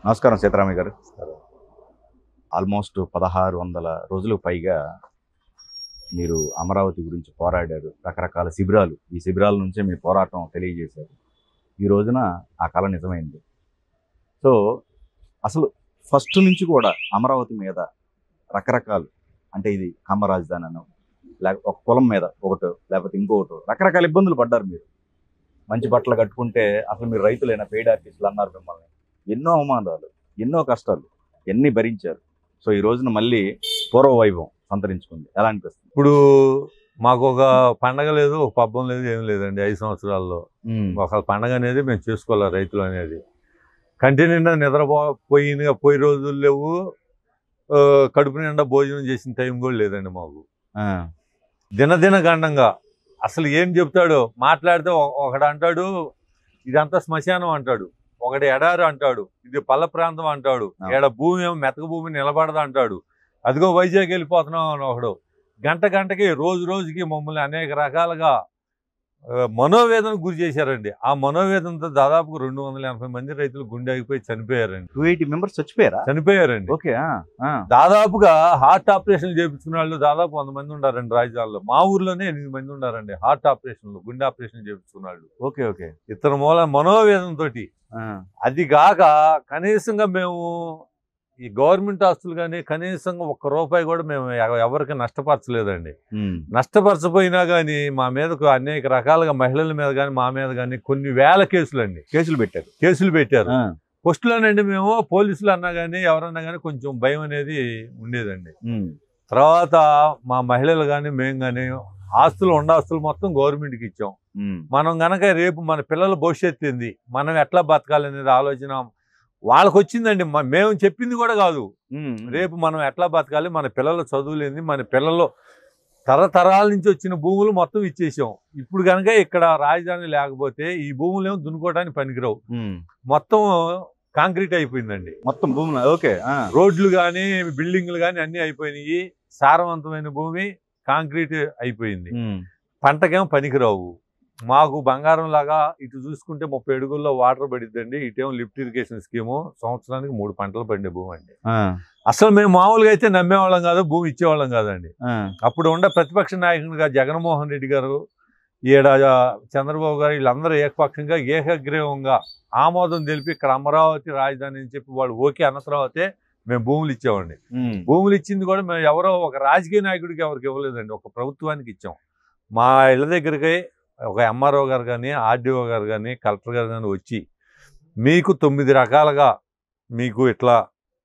నమస్కారం సీతారామయ్య గారు. ఆల్మోస్ట్ 1600 రోజులకు పైగా మీరు అమరావతి గురించి పోరాడారు. రకరకాల శిబిరాలు, ఈ శిబిరాల నుంచే మీ పోరాటం తెలియజేశారు. ఈ రోజున ఆ కళ నిజమైంది. సో అసలు ఫస్ట్ నుంచి కూడా అమరావతి మీద రకరకాలు, అంటే ఇది కమ్మ రాజధాని అనో, లేకపోతే ఒక కులం మీద ఒకటో, లేకపోతే ఇంకొకటో రకరకాల ఇబ్బందులు పడ్డారు మీరు. మంచి బట్టలు కట్టుకుంటే అసలు మీరు రైతులైనా పెయిడ్ ఆర్టిస్టులు అన్నారు మిమ్మల్ని. ఎన్నో అవమానాలు, ఎన్నో కష్టాలు, ఎన్ని భరించారు. సో ఈ రోజున మళ్ళీ పూర్వ వైభవం సంతరించుకుంది. ఎలా అనిపిస్తుంది? ఇప్పుడు మాకు ఒక పండగ లేదు, ఒక పబ్బం లేదు, ఏం లేదండి. 5 సంవత్సరాల్లో ఒక పండగ అనేది మేము చేసుకోవాలి. రైతులు అనేది కంటి నిండా పోయి రోజులు లేవు. కడుపు నిండా భోజనం చేసిన టైం కూడా లేదండి మాకు. దినదిన గండంగా అసలు ఏం చెప్తాడు మాట్లాడితే ఒకడు అంటాడు ఇదంతా శ్మశానం అంటాడు, ఒకటి ఎడారు అంటాడు, ఇది పల్ల ప్రాంతం అంటాడు, ఏడ భూమి ఏమో మెతక భూమి నిలబడదా అంటాడు, అదిగో వైజాగ్ వెళ్ళిపోతున్నాం అని ఒకడు. గంటకి రోజు రోజుకి మమ్మల్ని అనేక రకాలుగా మనోవేదన గురి చేశారండి. ఆ మనోవేదనతో దాదాపుగా 280 మంది రైతులు గుండె ఆగిపోయి చనిపోయారండి. 280 మెంబర్స్ చనిపోయారండి. ఓకే. దాదాపుగా హార్ట్ ఆపరేషన్లు చేయించుకున్న వాళ్ళు దాదాపు 100 మంది ఉన్నారండి రాజధానిలో. మా ఊర్లోనే 8 మంది ఉన్నారండి హార్ట్ ఆపరేషన్లు, గుండె ఆపరేషన్ చేయించుకున్న వాళ్ళు. ఓకే. ఇతర మూల మనోవేదన తోటి. అది కాక కనీసంగా మేము ఈ గవర్నమెంట్ ఆస్తులు కానీ కనీసంగా 1 రూపాయి కూడా మేము ఎవరికి నష్టపరచలేదండి. నష్టపరచపోయినా కానీ మా మీదకు అనేక రకాలుగా మహిళల మీద కానీ మా మీద కానీ కొన్ని వేల కేసులు పెట్టారు. ఫస్ట్లోనండి మేము పోలీసులు అన్నా కానీ ఎవరన్నా కానీ కొంచెం భయం అనేది ఉండేదండి. తర్వాత మా మహిళలు కానీ మేము కానీ ఉండాస్తులు మొత్తం గవర్నమెంట్కి ఇచ్చాం. మనం గనక రేపు మన పిల్లల భవిష్యత్తు ఏంది, మనం ఎట్లా బతకాలనేది ఆలోచన వాళ్ళకు వచ్చిందండి. మేము చెప్పింది కూడా కాదు. రేపు మనం ఎట్లా బతకాలి, మన పిల్లల చదువులేంది, మన పిల్లలు తరతరాల నుంచి వచ్చిన భూములు మొత్తం ఇచ్చేసాం. ఇప్పుడు కనుక ఇక్కడ రాజధాని లేకపోతే ఈ భూములు ఏమో దున్నుకోవడానికి పనికిరావు. మొత్తం కాంక్రీట్ అయిపోయిందండి. మొత్తం భూములు. ఓకే. రోడ్లు కానీ బిల్డింగ్లు కానీ అన్నీ అయిపోయినాయి. సారవంతమైన భూమి కాంక్రీట్ అయిపోయింది. పంటకేమో పనికిరావు. మాకు బంగారం లాగా ఇటు చూసుకుంటే 30 అడుగుల్లో వాటర్ పడిద్దండి. ఇటేమో లిఫ్ట్ ఇరిగేషన్ స్కీము, సంవత్సరానికి 3 పంటలు పండే భూమి అండి. అసలు మేము మామూలుగా అయితే నమ్మేవాళ్ళం కాదు, భూమి ఇచ్చేవాళ్ళం కాదండి. అప్పుడు ఉండే ప్రతిపక్ష నాయకునిగా జగన్మోహన్ రెడ్డి గారు, ఈడ చంద్రబాబు గారు వీళ్ళందరూ ఏకపక్షంగా ఏకగ్రీవంగా ఆమోదం తెలిపి ఇక్కడ అమరావతి రాజధాని అని చెప్పి వాళ్ళు ఓకే అన్న తర్వాతే మేము భూములు ఇచ్చామండి. భూములు ఇచ్చింది కూడా మేము ఎవరో ఒక రాజకీయ నాయకుడికి ఎవరికి ఇవ్వలేదండి, ఒక ప్రభుత్వానికి ఇచ్చాం. మా ఇళ్ళ దగ్గరికి ఒక ఎంఆర్ఓ గారు కానీ, ఆర్డీఓ గారు కానీ, కలెక్టర్ గారు కానీ వచ్చి మీకు 9 రకాలుగా మీకు ఇట్లా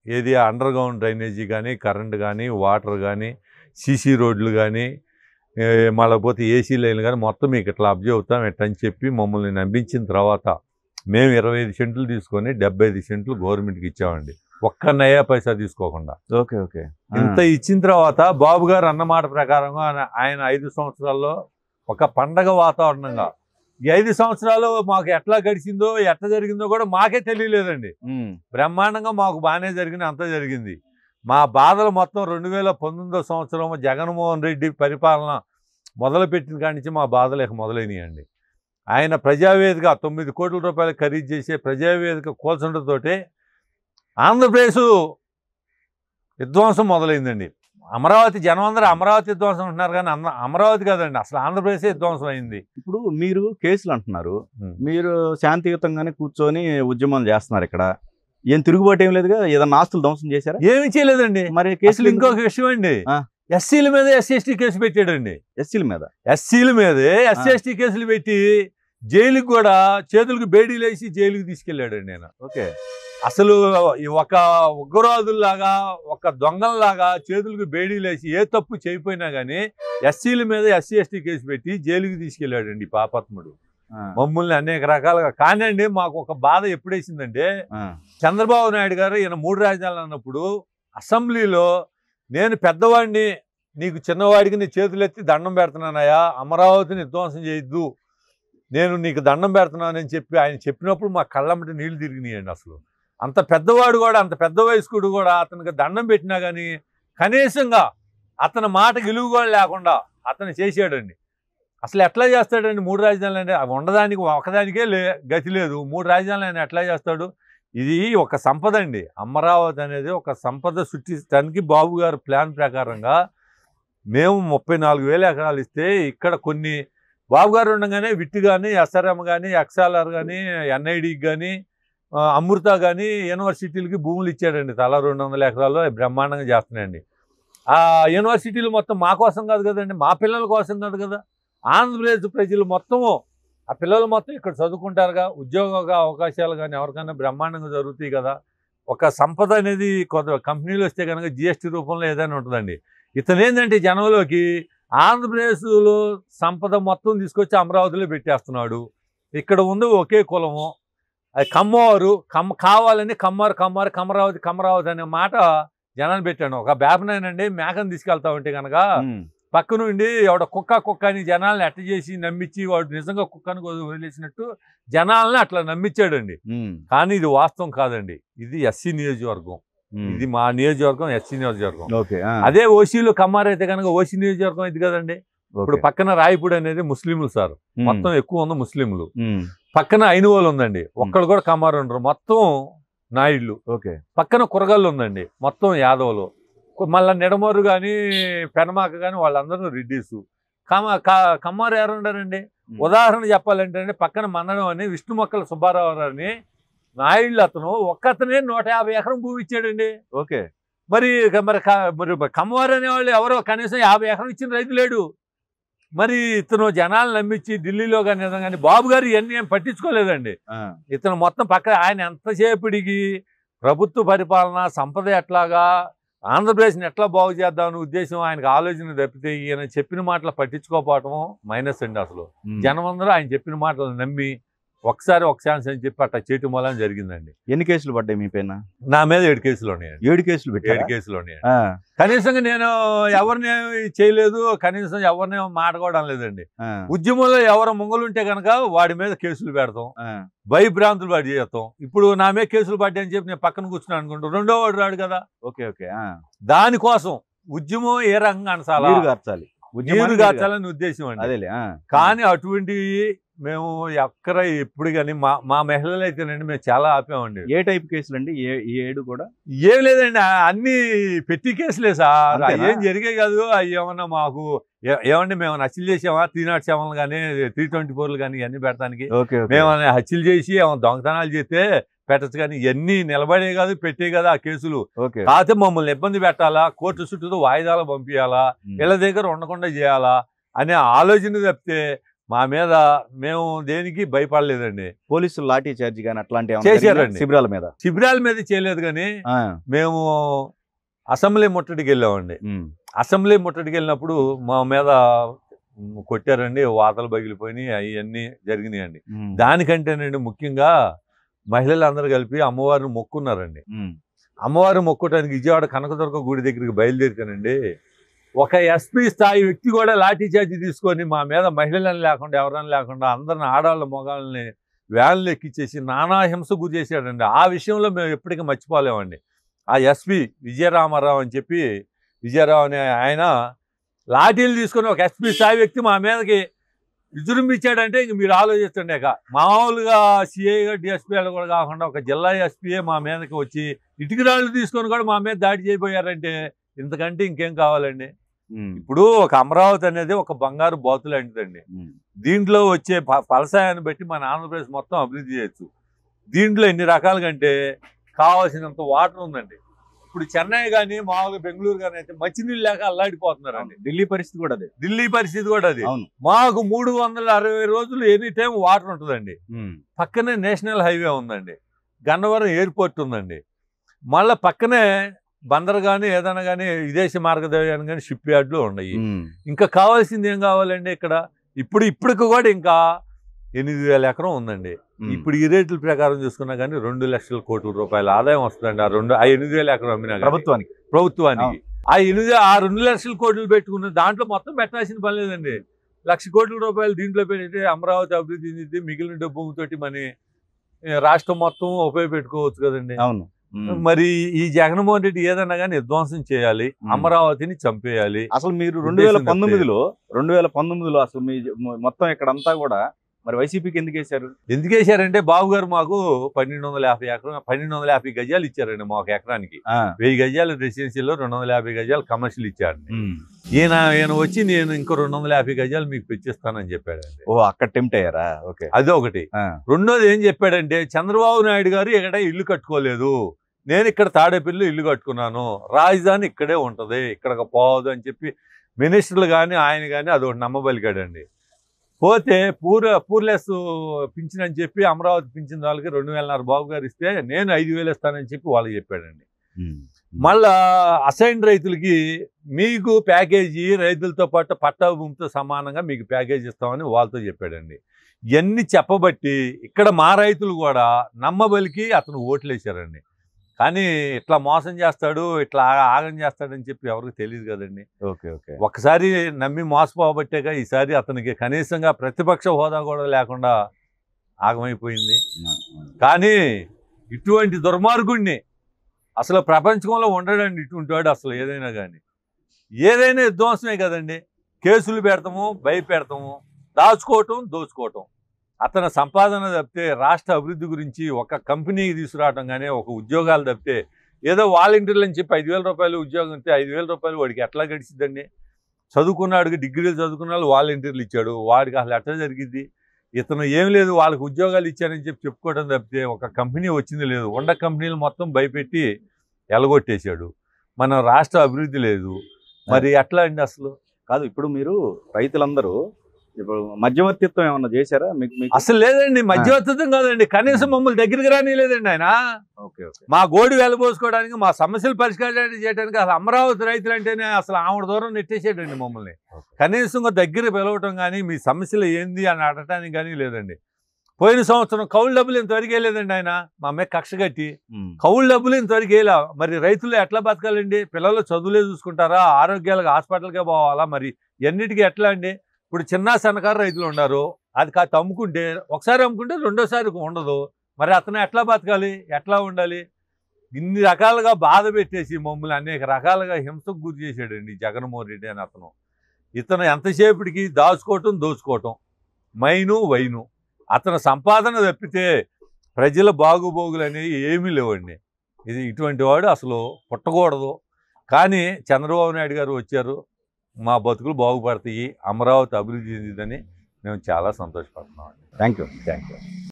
ఏది అండర్ గ్రౌండ్ డ్రైనేజీ కానీ, కరెంట్ కానీ, వాటర్ కానీ, సీసీ రోడ్లు కానీ, మళ్ళీ పోతే ఏసీ లైన్లు కానీ మొత్తం మీకు ఇట్లా అబ్జర్వ్ అవుతాం ఎట్టని చెప్పి మమ్మల్ని నమ్మించిన తర్వాత మేము 25 సెంట్లు తీసుకొని 75 సెంట్లు గవర్నమెంట్కి ఇచ్చామండి, ఒక్క నయా పైసా తీసుకోకుండా. ఓకే. ఇంత ఇచ్చిన తర్వాత బాబు గారు అన్నమాట ప్రకారంగా ఆయన 5 సంవత్సరాల్లో ఒక పండగ వాతావరణంగా ఈ 5 సంవత్సరాలు మాకు ఎట్లా గడిచిందో ఎట్లా జరిగిందో కూడా మాకే తెలియలేదండి. బ్రహ్మాండంగా మాకు బాగానే జరిగింది, అంతా జరిగింది. మా బాధలు మొత్తం 2019 సంవత్సరం జగన్మోహన్ రెడ్డి పరిపాలన మొదలుపెట్టిన కాడి నుంచి మా బాధలు ఇక మొదలైనయండి. ఆయన ప్రజావేదిక 9 కోట్ల రూపాయలు ఖరీదు చేసే ప్రజావేదిక కూల్చడంతోటే ఆంధ్రప్రదేశ్ విధ్వంసం మొదలైందండి. అమరావతి జనం అందరూ అమరావతి విధ్వంసం అంటున్నారు కానీ అమరావతి కాదండి, అసలు ఆంధ్రప్రదేశ్ విధ్వంసం అయింది. ఇప్పుడు మీరు కేసులు అంటున్నారు, మీరు శాంతియుతంగానే కూర్చొని ఉద్యమాలు చేస్తున్నారు. ఇక్కడ ఏం తిరుగుబాటు ఏం లేదుగా? ఏదన్నా ఆస్తులు ధ్వంసం చేశారా? ఏమి చేయలేదండి. మరి కేసులు ఇంకొక విషయం అండి, ఎస్సీల మీద ఎస్సీ ఎస్టీ కేసు పెట్టాడండి. ఎస్సీల మీదే ఎస్సీ ఎస్టీ కేసులు పెట్టి జైలుకి కూడా చేతులకు బేడీలు వేసి జైలుకి తీసుకెళ్ళాడండి నేను. ఓకే. అసలు ఒక ఉగ్రవాదుల్లాగా ఒక దొంగల్లాగా చేతులకు బేడీలు వేసి ఏ తప్పు చేయపోయినా కానీ ఎస్సీల మీద ఎస్సీ ఎస్టీ కేసు పెట్టి జైలుకి తీసుకెళ్ళాడండి పాపాత్ముడు మమ్మల్ని అనేక రకాలుగా. కానీ అండి మాకు ఒక బాధ ఎప్పుడేసిందంటే, చంద్రబాబు నాయుడు గారు ఈయన 3 రాజధానులు అన్నప్పుడు అసెంబ్లీలో నేను పెద్దవాడిని, నీకు చిన్నవాడికి నీ చేతులు ఎత్తి దండం పెడుతున్నానయా, అమరావతిని విధ్వంసం చేయొద్దు, నేను నీకు దండం పెడుతున్నానని చెప్పి ఆయన చెప్పినప్పుడు మా కళ్ళమ్మటి నీళ్లు తిరిగినాయండి. అసలు అంత పెద్దవాడు కూడా, అంత పెద్ద వయస్కుడు కూడా అతనికి దండం పెట్టినా కానీ కనీసంగా అతని మాట విలువ కూడా లేకుండా అతను చేసాడండి. అసలు ఎట్లా చేస్తాడండి 3 రాజధానులు అంటే? అవి ఉండడానికి ఒకదానికే గతి లేదు. 3 రాజధానులు ఆయన ఎట్లా చేస్తాడు? ఇది ఒక సంపద అండి. అమరావతి అనేది ఒక సంపద సృష్టించడానికి బాబు గారు ప్లాన్ ప్రకారంగా మేము 34,000 ఎకరాలు ఇస్తే ఇక్కడ కొన్ని బాబు గారు ఉండగానే విట్టు కానీ, ఎస్ఆర్ఎం కానీ, ఎక్స్ఎల్ఆర్ కానీ, ఎన్ఐడికి కానీ, అమృత కానీ యూనివర్సిటీలకి భూములు ఇచ్చాడండి. తలా 200 ఎకరాలు బ్రహ్మాండంగా చేస్తున్నాయండి. ఆ యూనివర్సిటీలు మొత్తం మా కోసం కాదు కదండి, మా పిల్లల కోసం కాదు కదా. ఆంధ్రప్రదేశ్ ప్రజలు మొత్తము ఆ పిల్లలు మొత్తం ఇక్కడ చదువుకుంటారుగా, ఉద్యోగ అవకాశాలు కానీ ఎవరికైనా బ్రహ్మాండంగా జరుగుతాయి కదా. ఒక సంపద అనేది కొంత కంపెనీలు వస్తే కనుక జిఎస్టీ రూపంలో ఏదైనా ఉంటుందండి. ఇతను ఏంటంటే జనంలోకి ఆంధ్రప్రదేశ్లో సంపద మొత్తం తీసుకొచ్చి అమరావతిలో పెట్టేస్తున్నాడు. ఇక్కడ ఉంది ఒకే కులము, అది కమ్మవారు, కావాలని కమరావతి అనే మాట జనాన్ని పెట్టాను. ఒక బేపనేనండి మేకను తీసుకెళ్తా ఉంటే కనుక పక్క నుండి ఎవడ కుక్క అని జనాలను అట్ట చేసి నమ్మించి వాడు నిజంగా కుక్కను వదిలేసినట్టు జనాలని అట్లా నమ్మించాడండి. కానీ ఇది వాస్తవం కాదండి. ఇది ఎస్సీ నియోజకవర్గం, ఇది మా నియోజకవర్గం ఎస్సీ నియోజకవర్గం. అదే ఓసీలు కమ్మారైతే కనుక ఓసీ నియోజకవర్గం ఇది కదండి. ఇప్పుడు పక్కన రాయపూడి అనేది ముస్లింలు సార్, మొత్తం ఎక్కువ ఉంది ముస్లింలు. పక్కన ఐనువోలు ఉందండి, ఒక్కడు కూడా కమ్మారు ఉండరు, మొత్తం నాయుళ్ళు. పక్కన కురగల్లు ఉందండి, మొత్తం యాదవులు. మళ్ళీ నిడమూరు కానీ పెనమాక కానీ వాళ్ళందరూ రెడ్డీసు. కమ్మారు ఎవరు ఉండారండి? ఉదాహరణ చెప్పాలంటే పక్కన మన్నడం అని విష్ణు మొక్కల సుబ్బారావు అని నాయుళ్ళు, అతను ఒక్కతనే 150 ఎకరం భూమి ఇచ్చాడండి. మరి కమ్మవారు అనేవాళ్ళు ఎవరో కనీసం 50 ఎకరం ఇచ్చిన రైతు లేడు. మరి ఇతను జనాలు నమ్మించి ఢిల్లీలో కానీ బాబు గారు ఇవన్నీ ఏం పట్టించుకోలేదండి. ఇతను మొత్తం ఆయన ఎంతసేపటికి ప్రభుత్వ పరిపాలన, సంపద ఎట్లాగా, ఆంధ్రప్రదేశ్ని ఎట్లా బాగు చేద్దామని ఉద్దేశం ఆయనకు ఆలోచన తప్పితే ఈయన చెప్పిన మాటలు పట్టించుకోకపోవటం మైనస్ అండి. అసలు జనం అందరూ ఆయన చెప్పిన మాటలు నమ్మి ఒకసారి ఒక ఛాన్స్ అని చెప్పి అట్లా చేయటం వల్ల జరిగిందండి. ఎన్ని కేసులు పడ్డాయి మీ పైన? నా మీద 7 కేసులు ఉన్నాయండి. 7 కేసులు పెట్టి 7 కేసులు ఉన్నాయండి. కనీసంగా నేను ఎవరిని చేయలేదు, కనీసం ఎవరిని మాట్లాడడం లేదండి. ఉద్యమంలో ఎవరు ముంగలుంటే కనుక వాడి మీద కేసులు పెడతాం, భయభ్రాంతులు వాడి చేస్తాం. ఇప్పుడు నా మీద కేసులు పడ్డాయని చెప్పి నేను పక్కన కూర్చున్నాను అనుకుంటా, రెండో వాడు రాడు కదా. దానికోసం ఉద్యమం ఏ రకంగా అనసాలి, నీరు గార్చాలని ఉద్దేశం అండి. కానీ అటువంటివి మేము ఎక్కడ ఎప్పుడు కానీ మా మహిళలు అయితేనండి మేము చాలా ఆపామండి. ఏ టైప్ కేసులు అండి? 7 కూడా ఏం లేదండి, అన్ని పెట్టి కేసులే సార్. ఏం జరిగే కాదు. అవి ఏమన్నా మాకు ఏమండి మేము హత్యలు చేసామా? 307 కానీ 324 కానీ ఇవన్నీ పెడతానికి మేము హత్యలు చేసి ఏమన్నా దొంగతనాలు చేస్తే పెట్టచ్చు, కానీ ఇవన్నీ నిలబడే కాదు, పెట్టే కదా ఆ కేసులు. కాకపోతే మమ్మల్ని ఇబ్బంది పెట్టాలా, కోర్టు చుట్టూ వాయిదాలు పంపించాలా, ఇళ్ళ దగ్గర ఉండకుండా చేయాలా అనే ఆలోచన తప్పితే మా మీద మేము దేనికి భయపడలేదండి. పోలీసులు లాఠీ చార్జ్ కానీ అట్లాంటి చేశారండి. శిబిరాల మీద చేయలేదు, కానీ మేము అసెంబ్లీ ముట్టడికి వెళ్ళామండి. అసెంబ్లీ ముట్టడికి వెళ్ళినప్పుడు మా మీద కొట్టారండి, వాతలు పగిలిపోయినాయి, అవన్నీ జరిగినాయండి. దానికంటేనండి ముఖ్యంగా మహిళలందరూ కలిపి అమ్మవారిని మొక్కున్నారండి. అమ్మవారిని మొక్కటానికి విజయవాడ కనకదుర్గ గుడి దగ్గరికి బయలుదేరితానండి. ఒక ఎస్పీ స్థాయి వ్యక్తి కూడా లాఠీ చార్జీ తీసుకొని మా మీద మహిళలను లేకుండా ఎవరైనా లేకుండా అందరిని ఆడవాళ్ళ మొగాళ్ళని వ్యాన్లు ఎక్కిచ్చేసి నానా హింస గురి చేశాడండి. ఆ విషయంలో మేము ఎప్పటికీ మర్చిపోలేమండి. ఆ ఎస్పీ విజయరామారావు అని చెప్పి, విజయరావు అనే ఆయన లాఠీలు తీసుకొని ఒక ఎస్పీ స్థాయి వ్యక్తి మా మీదకి విజృంభించాడంటే ఇంక మీరు ఆలోచిస్తుండే. మామూలుగా సిఐ డిఎస్పీ కూడా కాకుండా ఒక జిల్లా ఎస్పీఏ మా మీదకి వచ్చి ఇటుకరాళ్ళు తీసుకొని కూడా మా మీద దాడి చేయబోయారంటే ఇంతకంటే ఇంకేం కావాలండి? ఇప్పుడు ఒక అమరావతి అనేది ఒక బంగారు బాతు లాంటిదండి. దీంట్లో వచ్చే ఫలసాయాన్ని బట్టి మన ఆంధ్రప్రదేశ్ మొత్తం అభివృద్ధి చేయొచ్చు. దీంట్లో ఎన్ని రకాలుగా అంటే కావాల్సినంత వాటర్ ఉందండి. ఇప్పుడు చెన్నై కానీ మామూలుగా బెంగళూరు కానీ అయితే మంచినీళ్ళు లేక అల్లాడిపోతున్నారండి. ఢిల్లీ పరిస్థితి కూడా అది. మాకు 360 రోజులు ఎనీ టైం వాటర్ ఉంటుందండి. పక్కనే నేషనల్ హైవే ఉందండి, గన్నవరం ఎయిర్పోర్ట్ ఉందండి, మళ్ళీ పక్కనే బందర్ కానీ ఏదైనా కానీ విదేశీ మార్గదర్శనం కానీ షిప్ యార్డ్లు ఉన్నాయి. ఇంకా కావాల్సింది ఏం కావాలండి ఇక్కడ? ఇప్పటికి కూడా ఇంకా 8,000 ఎకరం ఉందండి. ఇప్పుడు ఈ రేట్ల ప్రకారం చూసుకున్నా కానీ 2 లక్షల కోట్ల రూపాయల ఆదాయం వస్తుందండి. ఆ 8,000 ఎకరం అమ్మినా ప్రభుత్వానికి ఆ 2 లక్షల కోట్లు పెట్టుకున్న దాంట్లో మొత్తం పెట్టాల్సిన పని లేదండి. 1,00,000 కోట్ల రూపాయలు దీంట్లో పెడితే అమరావతి అభివృద్ధి చెందింది, మిగిలిన డబ్బుతోటి మన రాష్ట్రం మొత్తం ఉపయోగపెట్టుకోవచ్చు కదండి. మరి ఈ జగన్మోహన్ రెడ్డి ఏదన్నా కానీ విధ్వంసం చేయాలి, అమరావతిని చంపేయాలి. అసలు మీరు 2019లో అసలు మీ మొత్తం ఇక్కడంతా కూడా మరి వైసీపీకి ఎందుకు వేశారు? ఎందుకు వేశారంటే బాబు గారు మాకు 1250 గజాలు ఇచ్చారండి మాకు ఎకరానికి. 1000 గజాలు రెసిడెన్షియల్, 250 గజాలు కమర్షియల్ ఇచ్చారండి. ఈయన వచ్చి నేను ఇంకో 250 గజాలు మీకు పెంచిస్తానని చెప్పాడండి. ఓ, అక్కడ టెంప్ట్ అయ్యారా? ఓకే, అదొకటి. రెండోది ఏం చెప్పాడంటే, చంద్రబాబు నాయుడు గారు ఇక్కడ ఇల్లు కట్టుకోలేదు, నేను ఇక్కడ తాడేపల్లిలో ఇల్లు కట్టుకున్నాను, రాజధాని ఇక్కడే ఉంటది, ఇక్కడికి పోవద్దు అని చెప్పి మినిస్టర్లు కానీ ఆయన కానీ అదొకటి నమ్మబలికాడండి. పోతే పూర్లెస్ పింఛన్ అని చెప్పి అమరావతి పింఛన్ వాళ్ళకి 2000 బాబు గారు ఇస్తే నేను 5000 ఇస్తానని చెప్పి వాళ్ళకి చెప్పాడండి. మళ్ళా అసైన్ రైతులకి మీకు ప్యాకేజీ రైతులతో పాటు పట్టా భూమితో సమానంగా మీకు ప్యాకేజ్ ఇస్తామని వాళ్ళతో చెప్పాడండి. ఇవన్నీ చెప్పబట్టి ఇక్కడ మా రైతులు కూడా నమ్మబలికి అతను ఓట్లు వేశారండి. కానీ ఇట్లా మోసం చేస్తాడు, ఇట్లా ఆగం చేస్తాడని చెప్పి ఎవరికి తెలియదు కదండి. ఓకే ఓకే, ఒక్కసారి నమ్మి మోసపోబట్టేగా ఈసారి అతనికి కనీసంగా ప్రతిపక్ష హోదా కూడా లేకుండా ఆగమైపోయింది. కానీ ఇటువంటి దుర్మార్గుడిని అసలు ప్రపంచంలో ఉండడండి ఇటువంటి వాడు. అసలు ఏదైనా కానీ ఏదైనా విధ్వంసమే కదండి. కేసులు పెడతాము, భయపెడతాము, దాచుకోవటం, దోచుకోవటం. అతని సంపాదన తప్పితే రాష్ట్ర అభివృద్ధి గురించి ఒక కంపెనీకి తీసుకురావటం కానీ, ఒక ఉద్యోగాలు తప్పితే ఏదో వాలంటీర్లు అని చెప్పి 5000 రూపాయలు ఉద్యోగం ఇస్తే 5000 రూపాయలు వాడికి ఎట్లా గడిచిద్దండి? చదువుకున్నాడికి డిగ్రీలు చదువుకున్న వాళ్ళు వాలంటీర్లు ఇచ్చాడు, వాడికి అసలు ఎట్లా జరిగిద్ది? ఇతను ఏం లేదు వాళ్ళకి ఉద్యోగాలు ఇచ్చానని చెప్పి చెప్పుకోవడం తప్పితే ఒక కంపెనీ వచ్చింది లేదు. ఉండ కంపెనీలు మొత్తం భయపెట్టి ఎలగొట్టేశాడు. మన రాష్ట్ర అభివృద్ధి లేదు. మరి ఎట్లా అండి అసలు? కాదు, ఇప్పుడు మీరు రైతులందరూ ఇప్పుడు మధ్యవర్తిత్వం ఏమన్నా చేశారా? మీకు అసలు లేదండి, మధ్యవర్తిత్వం కాదండి. కనీసం మమ్మల్ని దగ్గరికి రాని లేదండి ఆయన. ఓకే ఓకే, మా గోడు వెలబోసుకోవడానికి, మా సమస్యలు పరిష్కారం చేయడానికి అసలు అమరావతి రైతులు అంటేనే అసలు ఆవిడ దూరం నెట్టేసాడండి మమ్మల్ని. కనీసం దగ్గర పిలవటం కానీ, మీ సమస్యలు ఏంది అని అడగటానికి కానీ లేదండి. పోయిన సంవత్సరం కౌలు డబ్బులు ఇంతవరకు వేయలేదండి ఆయన. మా అమ్మాయి కక్ష కట్టి కౌలు డబ్బులు ఇంతవరకు వేయలే. మరి రైతులు ఎట్లా బతకాలండి? పిల్లలు చదువులే చూసుకుంటారా? ఆరోగ్యాలకు హాస్పిటల్కే పోవాలా? మరి ఎన్నిటికీ ఎట్లా అండి? ఇప్పుడు చిన్న సన్నకారు రైతులు ఉన్నారు, అది కాస్త అమ్ముకుంటే ఒకసారి అమ్ముకుంటే రెండోసారి ఉండదు. మరి అతను ఎట్లా బతకాలి, ఎట్లా ఉండాలి? ఇన్ని రకాలుగా బాధ పెట్టేసి మమ్మల్ని అనేక రకాలుగా హింసకు గురి చేశాడండి జగన్మోహన్ రెడ్డి అని అతను. ఇతను ఎంతసేపటికి దాచుకోవటం, దోచుకోవటం, మైను వైను. అతను సంపాదన తప్పితే ప్రజల బాగుబోగులు అనేవి ఏమీ లేవండి. ఇటువంటి వాడు అసలు పుట్టకూడదు. కానీ చంద్రబాబు నాయుడు గారు వచ్చారు, మా బతుకులు బాగుపడతాయి, అమరావతి అభివృద్ధి చెందిందని మేము చాలా సంతోషపడుతున్నామండి. Thank you.